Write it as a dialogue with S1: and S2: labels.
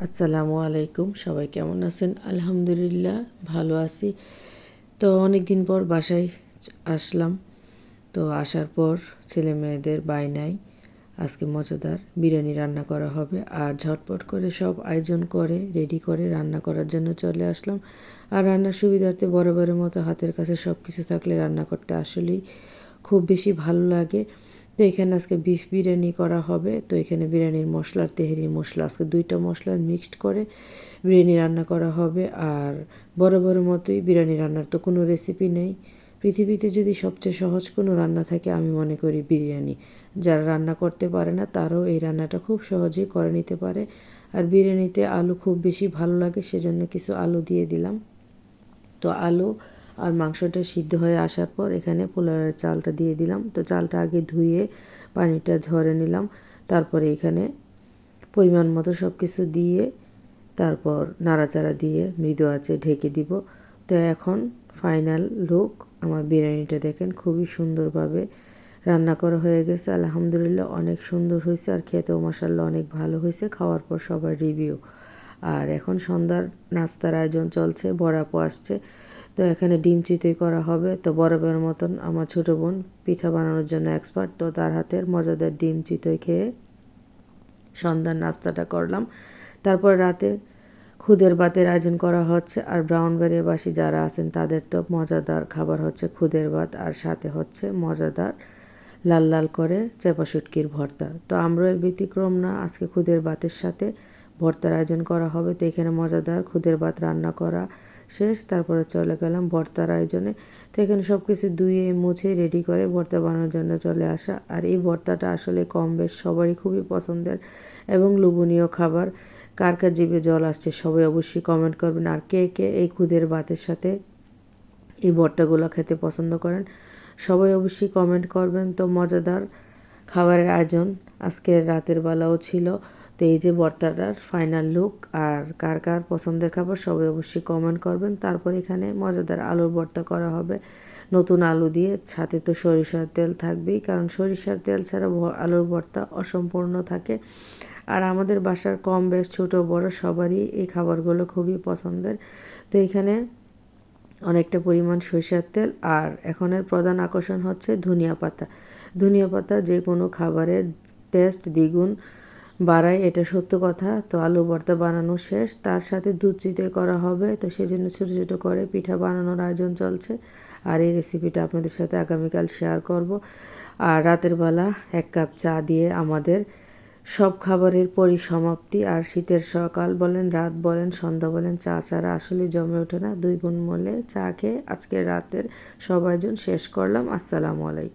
S1: আসসালামু আলাইকুম, সবাই কেমন আছেন? আলহামদুলিল্লাহ ভালো আছি। তো অনেক দিন পর বাসায় আসলাম। তো আসার পর ছেলে মেয়েদের বায়নায় আজকে মজাদার বিরিয়ানি রান্না করা হবে। আর ঝটপট করে সব আয়োজন করে রেডি করে রান্না করার জন্য চলে আসলাম। আর রান্নার সুবিধার্থে বরাবরের মতো হাতের কাছে সব কিছু থাকলে রান্না করতে আসলেই খুব বেশি ভালো লাগে। তো এখানে আজকে বিফ বিরিয়ানি করা হবে। তো এখানে বিরিয়ানির মশলা আর তেহারির মশলা আজকে দুইটা মশলা মিক্সড করে বিরিয়ানি রান্না করা হবে। আর বরাবরের মতোই বিরিয়ানি রান্নার তো কোনো রেসিপি নেই। পৃথিবীতে যদি সবচেয়ে সহজ কোনো রান্না থাকে আমি মনে করি বিরিয়ানি। যারা রান্না করতে পারে না তারাও এই রান্নাটা খুব সহজেই করে নিতে পারে। আর বিরিয়ানিতে আলু খুব বেশি ভালো লাগে, সেজন্য কিছু আলু দিয়ে দিলাম। তো আলু আর মাংসটা সিদ্ধ হয়ে আসার পর এখানে পোলাওয়ের চালটা দিয়ে দিলাম। তো চালটা আগে ধুয়ে পানিটা ঝরে নিলাম। তারপরে এখানে পরিমাণ মতো সব কিছু দিয়ে তারপর নাড়াচাড়া দিয়ে মৃদু আঁচে ঢেকে দিব। তো এখন ফাইনাল লুক আমার বিরিয়ানিটা দেখেন, খুবই সুন্দরভাবে রান্না করা হয়ে গেছে। আলহামদুলিল্লাহ অনেক সুন্দর হয়েছে, আর খেতেও মাশাআল্লাহ অনেক ভালো হয়েছে। খাওয়ার পর সবার রিভিউ। আর এখন সন্ধ্যার নাস্তার আয়োজন চলছে, বড় আপু আসছে। তো এখানে ডিম চিতই করা হবে। তো বরাবরের মতন আমার ছোটো বোন পিঠা বানানোর জন্য এক্সপার্ট, তো তার হাতের মজাদার ডিম চিতই খেয়ে সন্ধ্যার নাস্তাটা করলাম। তারপর রাতে খুদের ভাতের আয়োজন করা হচ্ছে। আর ব্রাহ্মণবাড়িয়াবাসী যারা আছেন তাদের তো মজাদার খাবার হচ্ছে খুদের ভাত, আর সাথে হচ্ছে মজাদার লাল লাল করে চেপা শুটকির ভর্তা। তো আমরা এর ব্যতিক্রম না, আজকে খুদের ভাতের সাথে ভর্তার আয়োজন করা হবে। তো এখানে মজাদার খুদের ভাত রান্না করা শেষ, তারপরে চলে গেলাম ভর্তার আয়োজনে। তো এখানে সব কিছু ধুয়ে মুছে রেডি করে ভর্তা বানানোর জন্য চলে আসা। আর এই ভর্তাটা আসলে কম বেশ সবারই খুবই পছন্দের এবং লোভনীয় খাবার। কার কার জিভে জল আসছে সবাই অবশ্যই কমেন্ট করবেন। আর কে কে এই খুদের ভাতের সাথে এই ভর্তাগুলো খেতে পছন্দ করেন সবাই অবশ্যই কমেন্ট করবেন। তো মজাদার খাবারের আয়োজন আজকের রাতের বেলাও ছিল। তো এই যে ভর্তাটার ফাইনাল লুক, আর কার কার পছন্দের খাবার সবাই অবশ্যই কমেন্ট করবেন। তারপর এখানে মজাদার আলুর ভর্তা করা হবে নতুন আলু দিয়ে, সাথে তো সরিষার তেল থাকবেই, কারণ সরিষার তেল ছাড়া আলুর ভর্তা অসম্পূর্ণ থাকে। আর আমাদের বাসার কম বেশ ছোটো বড় সবারই এই খাবারগুলো খুবই পছন্দের। তো এখানে অনেকটা পরিমাণ সরিষার তেল, আর এখনের প্রধান আকর্ষণ হচ্ছে ধনিয়া পাতা। ধনিয়া পাতা যে কোনো খাবারের টেস্ট দ্বিগুণ বাড়ায়, এটা সত্য কথা। তো আলু ভর্তা বানানো শেষ, তার সাথে দুধ চিতই করা হবে। তো সেজন্য ছোটো ছোটো করে পিঠা বানানোর আয়োজন চলছে। আর এই রেসিপিটা আপনাদের সাথে আগামীকাল শেয়ার করব। আর রাতের বেলা 1 কাপ চা দিয়ে আমাদের সব খাবারের পরিসমাপ্তি। আর শীতের সকাল বলেন, রাত বলেন, সন্ধ্যা বলেন, চা ছাড়া আসলে জমে ওঠে না। দুই বোন মিলে চা খেয়ে আজকের রাতের সব আয়োজন শেষ করলাম। আসসালামু আলাইকুম।